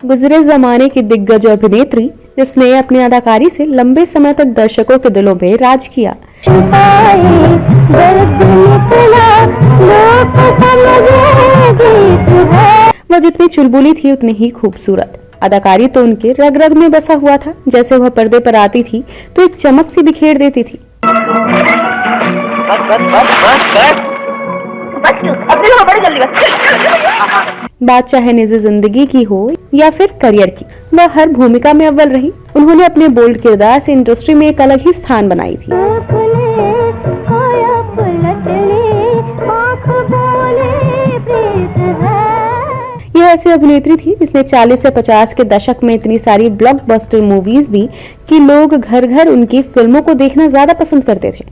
गुजरे जमाने की दिग्गज अभिनेत्री जिसने अपनी अदाकारी से लंबे समय तक दर्शकों के दिलों में राज किया। वह जितनी चुलबुली थी उतनी ही खूबसूरत। अदाकारी तो उनके रग रग में बसा हुआ था। जैसे वह पर्दे पर आती थी तो एक चमक सी बिखेर देती थी। बात चाहे निजी जिंदगी की हो या फिर करियर की, वह हर भूमिका में अव्वल रही। उन्होंने अपने बोल्ड किरदार से इंडस्ट्री में एक अलग ही स्थान बनाई थी। यह ऐसी अभिनेत्री थी जिसने 40 से 50 के दशक में इतनी सारी ब्लॉकबस्टर मूवीज दी कि लोग घर घर उनकी फिल्मों को देखना ज्यादा पसंद करते थे।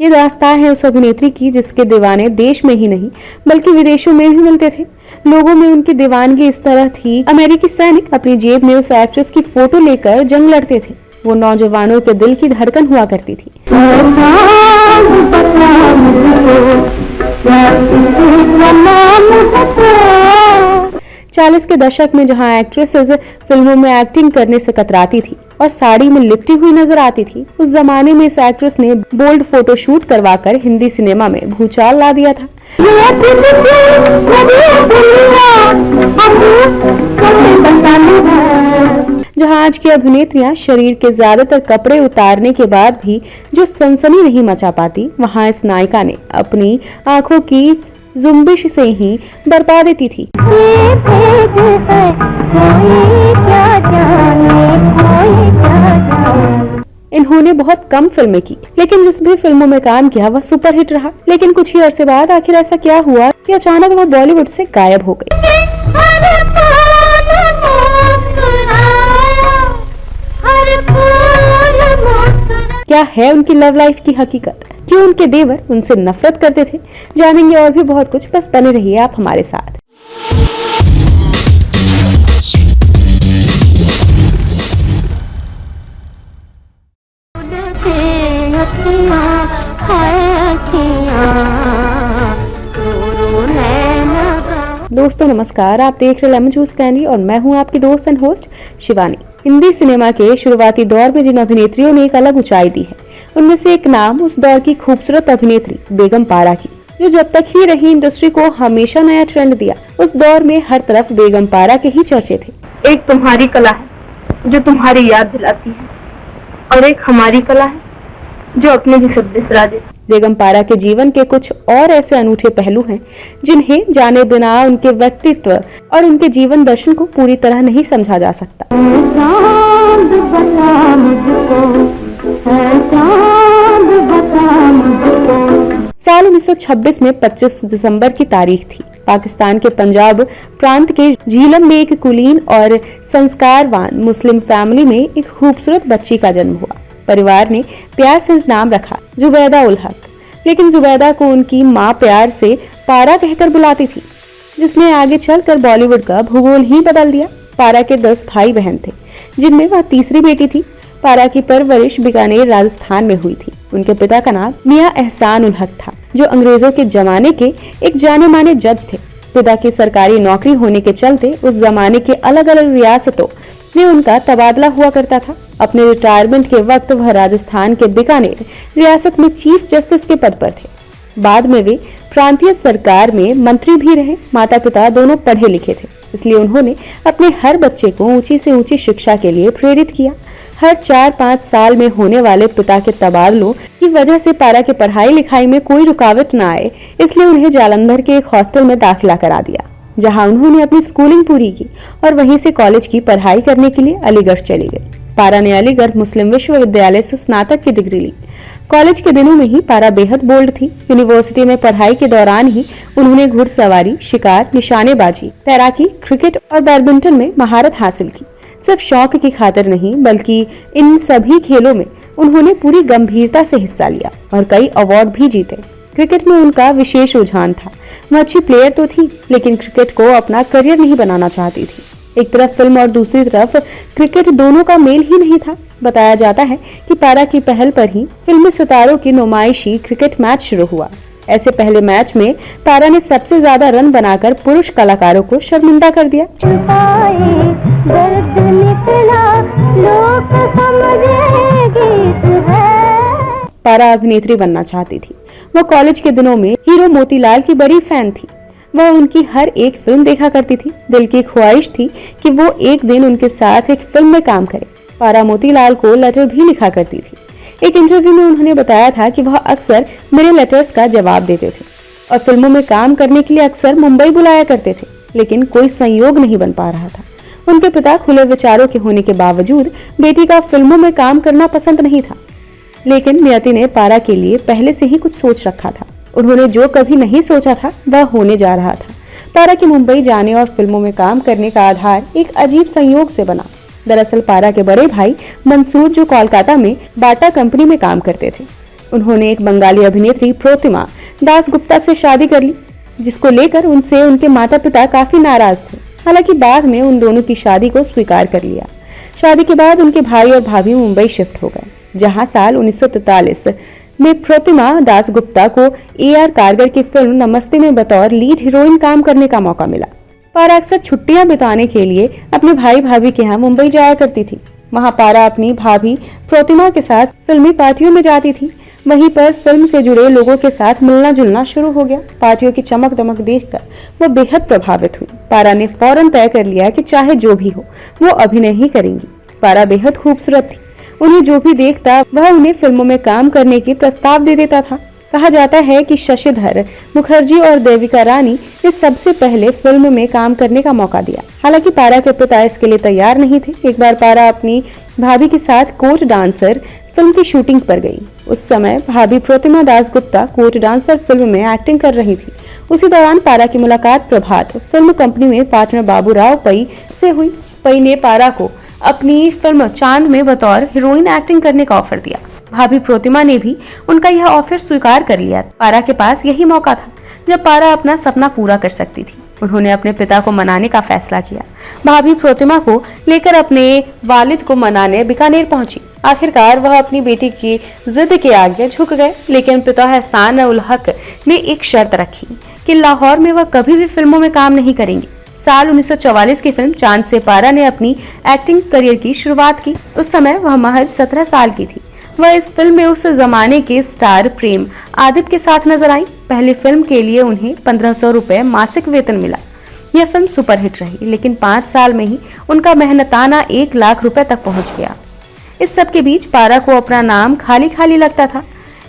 ये दास्तां है उस अभिनेत्री की जिसके दीवाने देश में ही नहीं बल्कि विदेशों में भी मिलते थे। लोगों में उनकी दीवानगी इस तरह थी, अमेरिकी सैनिक अपनी जेब में उस एक्ट्रेस की फोटो लेकर जंग लड़ते थे। वो नौजवानों के दिल की धड़कन हुआ करती थी। 40 के दशक में जहां एक्ट्रेसेस फिल्मों में एक्टिंग करने से कतराती थी और साड़ी में लिपटी हुई नजर आती थी, उस जमाने में इस एक्ट्रेस ने बोल्ड फोटोशूट करवाकर हिंदी सिनेमा में भूचाल ला दिया था। जहां आज की अभिनेत्रियां शरीर के ज्यादातर कपड़े उतारने के बाद भी जो सनसनी नहीं मचा पाती, वहां इस नायिका ने अपनी आंखों की जुम्बिश से ही बरपा देती थी। इन्होंने बहुत कम फिल्में की, लेकिन जिस भी फिल्मों में काम किया वह सुपरहिट रहा। लेकिन कुछ ही अरसे बाद आखिर ऐसा क्या हुआ कि अचानक वह बॉलीवुड से गायब हो गई। क्या है उनकी लव लाइफ की हकीकत? क्यों उनके देवर उनसे नफरत करते थे? जानेंगे और भी बहुत कुछ। बस बने रहिए आप हमारे साथ। दोस्तों नमस्कार, आप देख रहे लेमन जूस कैंडी और मैं हूं आपकी दोस्त and host Shivani. Hindi cinema के शुरुआती दौर में जिन अभिनेत्रियों ने एक अलग ऊंचाई दी है, उनमें से एक नाम उस दौर की खूबसूरत अभिनेत्री बेगम पारा की, जो जब तक ही रही इंडस्ट्री को हमेशा नया ट्रेंड दिया। उस दौर में हर तरफ बेगम पारा के ही चर्चे थे। एक तुम्हारी कला है जो तुम्हारी याद दिलाती है, और एक हमारी कला है जो अपने भी सब बिसरा देती। बेगम पारा के जीवन के कुछ और ऐसे अनूठे पहलू हैं जिन्हें जाने बिना उनके व्यक्तित्व और उनके जीवन दर्शन को पूरी तरह नहीं समझा जा सकता। साल 1926 में 25 दिसंबर की तारीख थी। पाकिस्तान के पंजाब प्रांत के झीलम में एक कुलीन और संस्कारवान मुस्लिम फैमिली में एक खूबसूरत बच्ची का जन्म हुआ। परिवार ने प्यार से नाम रखा जुबैदा उल हक, लेकिन जुबैदा को उनकी माँ प्यार से पारा कहकर बुलाती थी, जिसने आगे चलकर बॉलीवुड का भूगोल ही बदल दिया। पारा के 10 भाई बहन थे, जिनमें वह तीसरी बेटी थी। पारा की परवरिश बीकानेर राजस्थान में हुई थी। उनके पिता का नाम मियां एहसान उल हक था, जो अंग्रेजों के जमाने के एक जाने माने जज थे। पिता की सरकारी नौकरी होने के चलते उस जमाने के अलग अलग रियासतों में उनका तबादला हुआ करता था। अपने रिटायरमेंट के वक्त वह राजस्थान के बीकानेर रियासत में चीफ जस्टिस के पद पर थे। बाद में वे प्रांतीय सरकार में मंत्री भी रहे। माता पिता दोनों पढ़े लिखे थे, इसलिए उन्होंने अपने हर बच्चे को ऊंची से ऊंची शिक्षा के लिए प्रेरित किया। हर 4-5 साल में होने वाले पिता के तबादलों की वजह से पारा के पढ़ाई लिखाई में कोई रुकावट न आए, इसलिए उन्हें जालंधर के एक हॉस्टल में दाखिला करा दिया, जहां उन्होंने अपनी स्कूलिंग पूरी की और वहीं से कॉलेज की पढ़ाई करने के लिए अलीगढ़ चली गई। पारा ने अलीगढ़ मुस्लिम विश्वविद्यालय से स्नातक की डिग्री ली। कॉलेज के दिनों में ही पारा बेहद बोल्ड थी। यूनिवर्सिटी में पढ़ाई के दौरान ही उन्होंने घुड़सवारी, शिकार, निशानेबाजी, तैराकी, क्रिकेट और बैडमिंटन में महारत हासिल की। सिर्फ शौक की खातिर नहीं, बल्कि इन सभी खेलों में उन्होंने पूरी गंभीरता से हिस्सा लिया और कई अवार्ड भी जीते। क्रिकेट में उनका विशेष रुझान था। वह अच्छी प्लेयर तो थी, लेकिन क्रिकेट को अपना करियर नहीं बनाना चाहती थी। एक तरफ फिल्म और दूसरी तरफ क्रिकेट, दोनों का मेल ही नहीं था। बताया जाता है कि पारा की पहल पर ही फिल्मी सितारों की नुमाइशी क्रिकेट मैच शुरू हुआ। ऐसे पहले मैच में पारा ने सबसे ज्यादा रन बनाकर पुरुष कलाकारों को शर्मिंदा कर दिया। पारा अभिनेत्री बनना चाहती थी। वह कॉलेज के दिनों में हीरो मोतीलाल की बड़ी फैन थी। वह उनकी हर एक फिल्म देखा करती थी। दिल की ख्वाहिश थी कि वो एक दिन उनके साथ एक फिल्म में काम करे। पारा मोतीलाल को लेटर भी लिखा करती थी। एक इंटरव्यू में उन्होंने बताया था कि वह अक्सर मेरे लेटर्स का जवाब देते थे और फिल्मों में काम करने के लिए अक्सर मुंबई बुलाया करते थे, लेकिन कोई संयोग नहीं बन पा रहा था। उनके पिता खुले विचारों के होने के बावजूद बेटी का फिल्मों में काम करना पसंद नहीं था, लेकिन नियति ने पारा के लिए पहले से ही कुछ सोच रखा था। उन्होंने जो कभी नहीं सोचा था वह होने जा रहा था। पारा के मुंबई जाने और फिल्मों में काम करने का आधार एक अजीब संयोग से बना। दरअसल पारा के बड़े भाई मंसूर, जो कोलकाता में बाटा कंपनी में काम करते थे, उन्होंने एक बंगाली अभिनेत्री प्रोतिमा दासगुप्ता से शादी कर ली, जिसको लेकर उनसे उनके माता पिता काफी नाराज थे। हालांकि बाद में उन दोनों की शादी को स्वीकार कर लिया। शादी के बाद उनके भाई और भाभी मुंबई शिफ्ट हो गए, जहां साल 1943 में प्रोतिमा दासगुप्ता को AR कारगर की फिल्म नमस्ते में बतौर लीड हीरोइन काम करने का मौका मिला। पारा अक्सर छुट्टियां बिताने के लिए अपने भाई भाभी के यहाँ मुंबई जाया करती थी। वहां पारा अपनी भाभी प्रोतिमा के साथ फिल्मी पार्टियों में जाती थी। वहीं पर फिल्म से जुड़े लोगों के साथ मिलना जुलना शुरू हो गया। पार्टियों की चमक दमक देखकर वो बेहद प्रभावित हुई। पारा ने फौरन तय कर लिया कि चाहे जो भी हो वो अभिनय ही करेंगी। पारा बेहद खूबसूरत थी। उन्हें जो भी देखता वह उन्हें फिल्मों में काम करने की प्रस्ताव दे देता था। कहा जाता है कि शशिधर मुखर्जी और देविका रानी ने सबसे पहले फिल्म में काम करने का मौका दिया। हालांकि पारा के पिता इसके लिए तैयार नहीं थे। एक बार पारा अपनी भाभी के साथ कोर्ट डांसर फिल्म की शूटिंग पर गई। उस समय भाभी Protima Dasgupta court dancer film में एक्टिंग कर रही थी। उसी दौरान पारा की मुलाकात प्रभात फिल्म कंपनी में पार्टनर बाबूराव पई से हुई। पई ने पारा को अपनी फिल्म चांद में बतौर हीरोइन एक्टिंग करने का ऑफर दिया। भाभी प्रोतिमा ने भी उनका यह ऑफर स्वीकार कर लिया। पारा के पास यही मौका था जब पारा अपना सपना पूरा कर सकती थी। उन्होंने अपने पिता को मनाने का फैसला किया। भाभी प्रोतिमा को लेकर अपने वालिद को मनाने बीकानेर पहुंची। आखिरकार वह अपनी बेटी की जिद के आगे झुक गए, लेकिन पिता एहसान उल हक ने एक शर्त रखी कि लाहौर में वह कभी भी फिल्मों में काम नहीं करेंगी। साल 1944 की फिल्म चांद से पारा ने अपनी एक्टिंग करियर की शुरुआत की। उस समय वह महज 17 साल की थी। वह इस फिल्म में उस जमाने के स्टार प्रेम आदिप के साथ नजर आई। पहली फिल्म के लिए उन्हें 1500 रुपए मासिक वेतन मिला। यह फिल्म सुपरहिट रही, लेकिन 5 साल में ही उनका मेहनताना 1 लाख रुपए तक पहुंच गया। इस सब के बीच पारा को अपना नाम खाली खाली लगता था,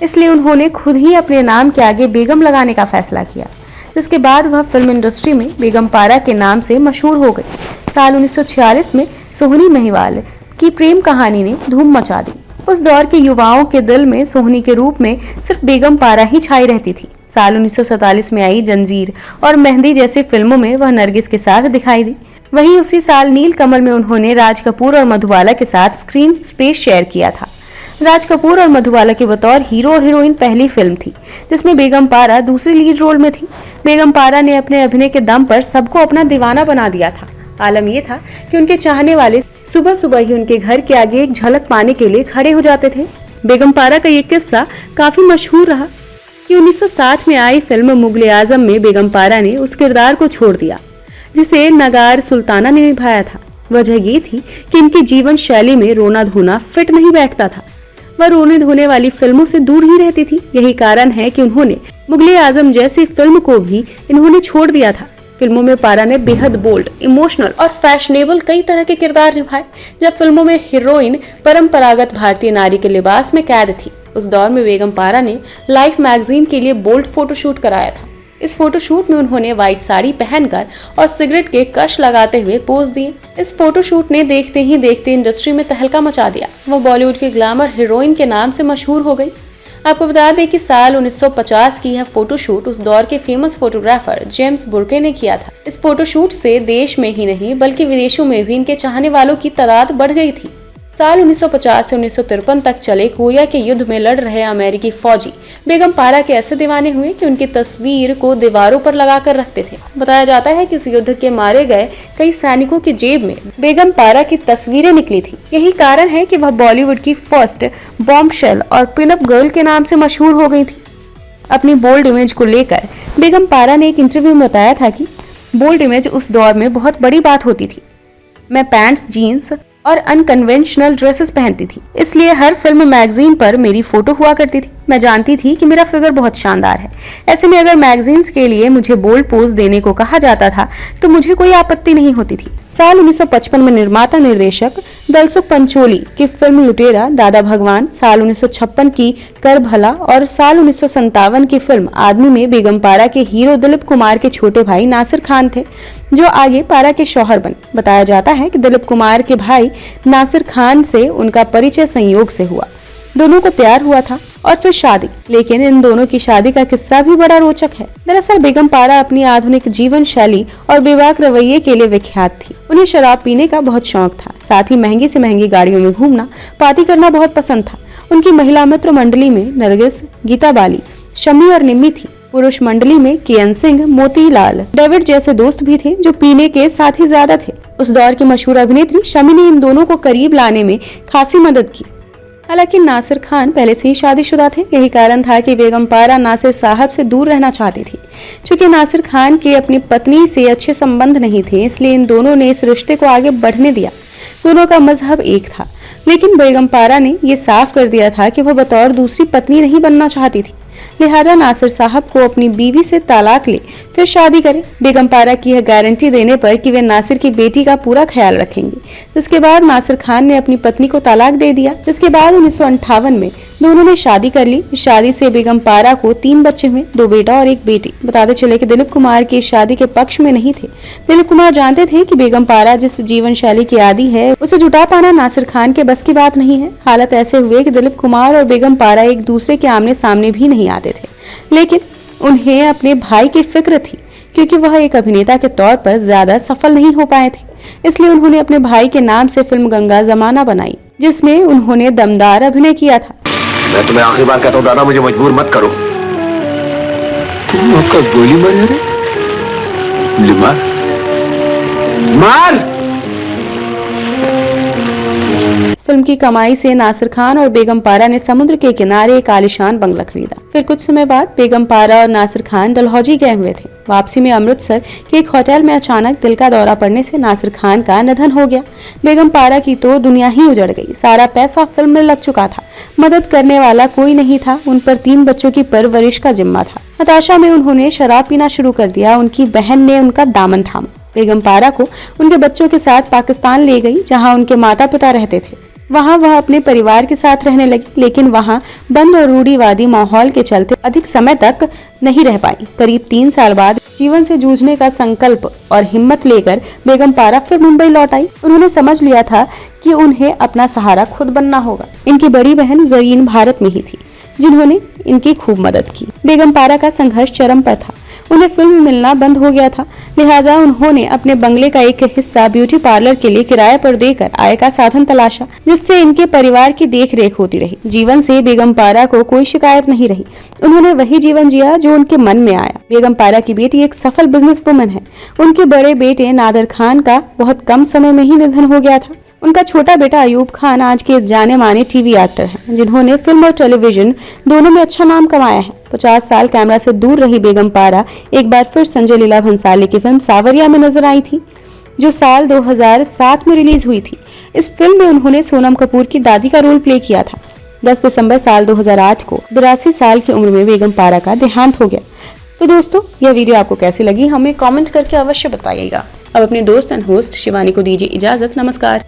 इसलिए उन्होंने खुद ही अपने नाम के आगे बेगम लगाने का फैसला किया, जिसके बाद वह फिल्म इंडस्ट्री में बेगम पारा के नाम से मशहूर हो गई। साल 1946 में सोहनी महिवाल की प्रेम कहानी ने धूम मचा दी। उस दौर के युवाओं के दिल में सोहनी के रूप में सिर्फ बेगम पारा ही छाई रहती थी। साल 1947 में आई जंजीर और मेहंदी जैसी फिल्मों में वह नरगिस के साथ दिखाई दी। वहीं उसी साल नील कमल में उन्होंने राज कपूर और मधुबाला के साथ स्क्रीन स्पेस शेयर किया था। राज कपूर और मधुबाला की बतौर हीरो और हीरोइन पहली फिल्म थी जिसमें बेगम पारा दूसरी लीड रोल में थी। बेगम पारा ने अपने अभिनय के दम पर सबको अपना दीवाना बना दिया था। आलम यह था कि उनके चाहने वाले सुबह सुबह ही उनके घर के आगे एक झलक पाने के लिए खड़े हो जाते थे। बेगम पारा का ये किस्सा काफी मशहूर रहा कि 1960 में आई फिल्म मुगले आजम में बेगम पारा ने उस किरदार को छोड़ दिया जिसे नगार सुल्ताना ने निभाया था। वजह ये थी कि इनकी जीवन शैली में रोना धोना फिट नहीं बैठता था। वह रोने धोने वाली फिल्मों से दूर ही रहती थी। यही कारण है कि उन्होंने मुगले आजम जैसी फिल्म को भी इन्होंने छोड़ दिया था। फिल्मों में पारा ने बेहद बोल्ड, इमोशनल और फैशनेबल कई तरह के किरदार निभाए। जब फिल्मों में हीरोइन परंपरागत भारतीय नारी के लिबास में कैद थी, उस दौर में बेगम पारा ने लाइफ मैगजीन के लिए बोल्ड फोटोशूट कराया था। इस फोटोशूट में उन्होंने व्हाइट साड़ी पहनकर और सिगरेट के कश लगाते हुए पोज दिए। इस फोटोशूट ने देखते ही देखते इंडस्ट्री में तहलका मचा दिया। वह बॉलीवुड की ग्लैमर हीरोइन के नाम से मशहूर हो गई। आपको बता दें कि साल 1950 की यह फोटोशूट उस दौर के फेमस फोटोग्राफर जेम्स बुर्के ने किया था। इस फोटोशूट से देश में ही नहीं बल्कि विदेशों में भी इनके चाहने वालों की तादाद बढ़ गई थी। साल 1950 से 1953 तक चले कोरिया के युद्ध में लड़ रहे अमेरिकी फौजी बेगम पारा के ऐसे दीवाने हुए कि उनकी तस्वीर को दीवारों पर लगाकर रखते थे। बताया जाता है कि इस युद्ध के मारे गए कई सैनिकों की जेब में बेगम पारा की तस्वीरें निकली थी। यही कारण है कि वह बॉलीवुड की फर्स्ट बॉम्बशेल और पिनअप गर्ल के नाम से मशहूर हो गई थी। अपनी बोल्ड इमेज को लेकर बेगम पारा ने एक इंटरव्यू में बताया था कि बोल्ड इमेज उस दौर में बहुत बड़ी बात होती थी। मैं पैंट्स, जीन्स और अनकन्वेंशनल ड्रेसेस पहनती थी, इसलिए हर फिल्म मैगजीन पर मेरी फोटो हुआ करती थी। मैं जानती थी कि मेरा फिगर बहुत शानदार है। ऐसे में अगर मैगजीन्स के लिए मुझे बोल्ड पोज देने को कहा जाता था तो मुझे कोई आपत्ति नहीं होती थी। साल 1955 में निर्माता निर्देशक दलसुख पंचोली की फिल्म लुटेरा, दादा भगवान, साल 1956 की कर भला और साल 1957 की फिल्म आदमी में बेगम पारा के हीरो दिलीप कुमार के छोटे भाई नासिर खान थे, जो आगे पारा के शौहर बने। बताया जाता है कि दिलीप कुमार के भाई नासिर खान से उनका परिचय संयोग से हुआ। दोनों को प्यार हुआ था और फिर शादी, लेकिन इन दोनों की शादी का किस्सा भी बड़ा रोचक है। दरअसल बेगम पारा अपनी आधुनिक जीवन शैली और बेबाक रवैये के लिए विख्यात थी। उन्हें शराब पीने का बहुत शौक था, साथ ही महंगी से महंगी गाड़ियों में घूमना, पार्टी करना बहुत पसंद था। उनकी महिला मित्र मंडली में नरगिस, गीता बाली, शमी और निम्मी थी। पुरुष मंडली में कियन सिंह, मोतीलाल, डेविड जैसे दोस्त भी थे जो पीने के साथ ही ज्यादा थे। उस दौर की मशहूर अभिनेत्री शमी ने इन दोनों को करीब लाने में खासी मदद की। हालांकि नासिर खान पहले से ही शादीशुदा थे। यही कारण था कि बेगम पारा नासिर साहब से दूर रहना चाहती थी। चूंकि नासिर खान के अपनी पत्नी से अच्छे संबंध नहीं थे, इसलिए इन दोनों ने इस रिश्ते को आगे बढ़ने दिया। दोनों का मजहब एक था, लेकिन बेगम पारा ने यह साफ कर दिया था कि वह बतौर दूसरी पत्नी नहीं बनना चाहती थी। लिहाजा नासिर साहब को अपनी बीवी से तलाक ले फिर शादी करे। बेगम पारा की यह गारंटी देने पर कि वे नासिर की बेटी का पूरा ख्याल रखेंगे। जिसके बाद नासिर खान ने अपनी पत्नी को तलाक दे दिया। जिसके बाद 1958 में दोनों ने शादी कर ली। इस शादी से बेगम पारा को 3 बच्चे हुए, 2 बेटा और 1 बेटी। बताते चले कि दिलीप कुमार की शादी के पक्ष में नहीं थे। दिलीप कुमार जानते थे कि बेगम पारा जिस जीवन शैली की आदी है उसे जुटा पाना नासिर खान के बस की बात नहीं है। हालत ऐसे हुए कि दिलीप कुमार और बेगम पारा एक दूसरे के आमने सामने भी नहीं आते थे, लेकिन उन्हें अपने भाई की फिक्र थी, क्योंकि वह एक अभिनेता के तौर पर ज्यादा सफल नहीं हो पाए थे। इसलिए उन्होंने अपने भाई के नाम से फिल्म गंगा जमाना बनाई, जिसमें उन्होंने दमदार अभिनय किया था। मैं तुम्हें आखिरी बार कहता हूँ दादा, मुझे मजबूर मत करो। तुम आपका गोली मारे? अरे मार मार। फिल्म की कमाई से नासिर खान और बेगम पारा ने समुद्र के किनारे एक आलीशान बंगला खरीदा। फिर कुछ समय बाद बेगम पारा और नासिर खान डलहौजी गए हुए थे। वापसी में अमृतसर के एक होटल में अचानक दिल का दौरा पड़ने से नासिर खान का निधन हो गया। बेगम पारा की तो दुनिया ही उजड़ गई। सारा पैसा फिल्म में लग चुका था, मदद करने वाला कोई नहीं था। उन पर 3 बच्चों की परवरिश का जिम्मा था। हताशा में उन्होंने शराब पीना शुरू कर दिया। उनकी बहन ने उनका दामन थामा। बेगम पारा को उनके बच्चों के साथ पाकिस्तान ले गई, जहाँ उनके माता पिता रहते थे। वहां वह अपने परिवार के साथ रहने लगी, लेकिन वहां बंद और रूढ़िवादी माहौल के चलते अधिक समय तक नहीं रह पाई। करीब 3 साल बाद जीवन से जूझने का संकल्प और हिम्मत लेकर बेगम पारा फिर मुंबई लौट आई। उन्होंने समझ लिया था कि उन्हें अपना सहारा खुद बनना होगा। इनकी बड़ी बहन जरीन भारत में ही थी, जिन्होंने इनकी खूब मदद की। बेगम पारा का संघर्ष चरम पर था। उन्हें फिल्म मिलना बंद हो गया था, लिहाजा उन्होंने अपने बंगले का एक हिस्सा ब्यूटी पार्लर के लिए किराए पर देकर आय का साधन तलाशा, जिससे इनके परिवार की देखरेख होती रही। जीवन से बेगम पारा को कोई शिकायत नहीं रही। उन्होंने वही जीवन जिया जो उनके मन में आया। बेगम पारा की बेटी एक सफल बिजनेस वुमन है। उनके बड़े बेटे नादर खान का बहुत कम समय में ही निधन हो गया था। उनका छोटा बेटा अयूब खान आज के जाने माने टीवी एक्टर हैं, जिन्होंने फिल्म और टेलीविजन दोनों में अच्छा नाम कमाया है। 50 साल कैमरा से दूर रही बेगम पारा एक बार फिर संजय लीला भंसाली की फिल्म सावरिया में नजर आई थी, जो साल 2007 में रिलीज हुई थी। इस फिल्म में उन्होंने सोनम कपूर की दादी का रोल प्ले किया था। 10 दिसंबर साल 2008 को 82 साल की उम्र में बेगम पारा का देहांत हो गया। तो दोस्तों, यह वीडियो आपको कैसी लगी हमें कमेंट करके अवश्य बताइएगा। अब अपने दोस्त एंड होस्ट शिवानी को दीजिए इजाजत। नमस्कार।